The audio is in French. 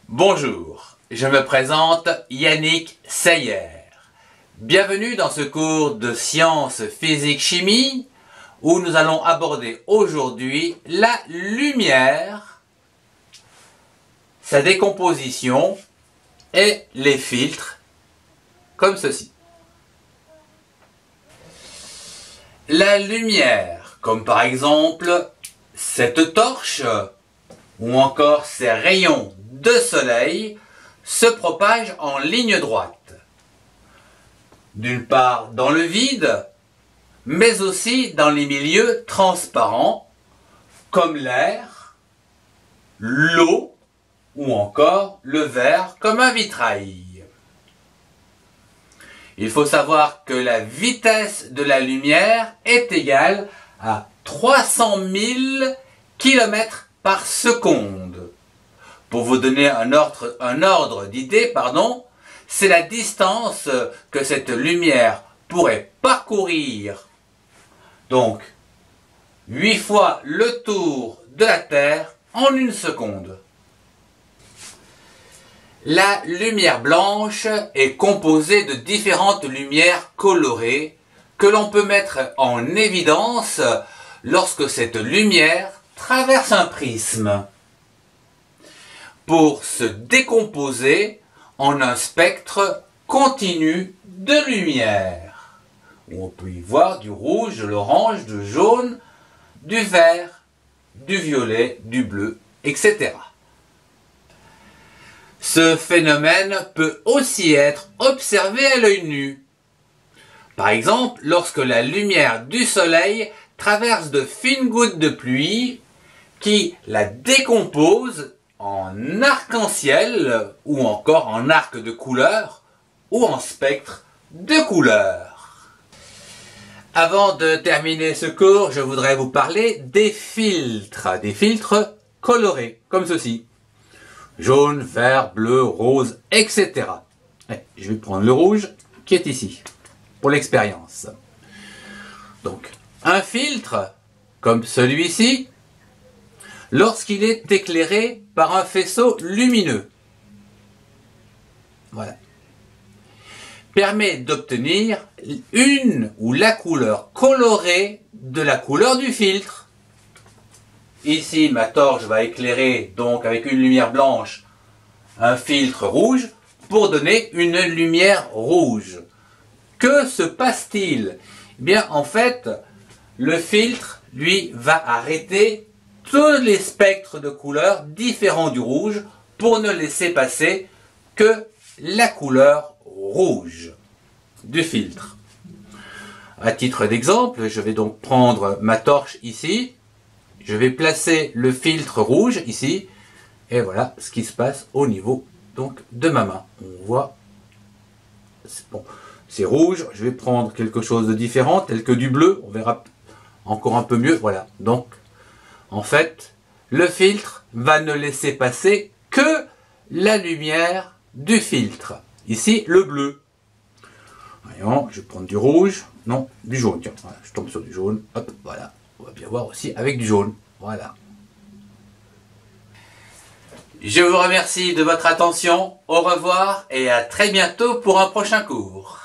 Bonjour, je me présente Yannick Seyer. Bienvenue dans ce cours de sciences physique-chimie où nous allons aborder aujourd'hui la lumière, sa décomposition et les filtres comme ceci. La lumière, comme par exemple cette torche ou encore ces rayons de soleil, se propagent en ligne droite. D'une part dans le vide, mais aussi dans les milieux transparents, comme l'air, l'eau ou encore le verre comme un vitrail. Il faut savoir que la vitesse de la lumière est égale à 300 000 km par seconde. Pour vous donner un ordre d'idée, c'est la distance que cette lumière pourrait parcourir. Donc, 8 fois le tour de la Terre en une seconde. La lumière blanche est composée de différentes lumières colorées que l'on peut mettre en évidence lorsque cette lumière traverse un prisme pour se décomposer en un spectre continu de lumière, où on peut y voir du rouge, de l'orange, du jaune, du vert, du violet, du bleu, etc. Ce phénomène peut aussi être observé à l'œil nu. Par exemple, lorsque la lumière du soleil traverse de fines gouttes de pluie qui la décomposent en arc-en-ciel ou encore en arc de couleurs ou en spectre de couleurs. Avant de terminer ce cours, je voudrais vous parler des filtres colorés, comme ceci. Jaune, vert, bleu, rose, etc. Je vais prendre le rouge qui est ici, pour l'expérience. Donc, un filtre, comme celui-ci, lorsqu'il est éclairé par un faisceau lumineux, voilà, permet d'obtenir une ou la couleur colorée de la couleur du filtre. Ici, ma torche va éclairer donc avec une lumière blanche un filtre rouge pour donner une lumière rouge. Que se passe-t-il? Eh bien, en fait, le filtre, lui, va arrêter tous les spectres de couleurs différents du rouge pour ne laisser passer que la couleur rouge du filtre. À titre d'exemple, je vais donc prendre ma torche ici. Je vais placer le filtre rouge ici, et voilà ce qui se passe au niveau donc de ma main. On voit, bon, c'est rouge, je vais prendre quelque chose de différent, tel que du bleu, on verra encore un peu mieux, voilà. Donc, en fait, le filtre va ne laisser passer que la lumière du filtre. Ici, le bleu. Voyons, je vais prendre du rouge, non, du jaune, tiens, voilà, je tombe sur du jaune, hop, voilà. On va bien voir aussi avec du jaune. Voilà. Je vous remercie de votre attention. Au revoir et à très bientôt pour un prochain cours.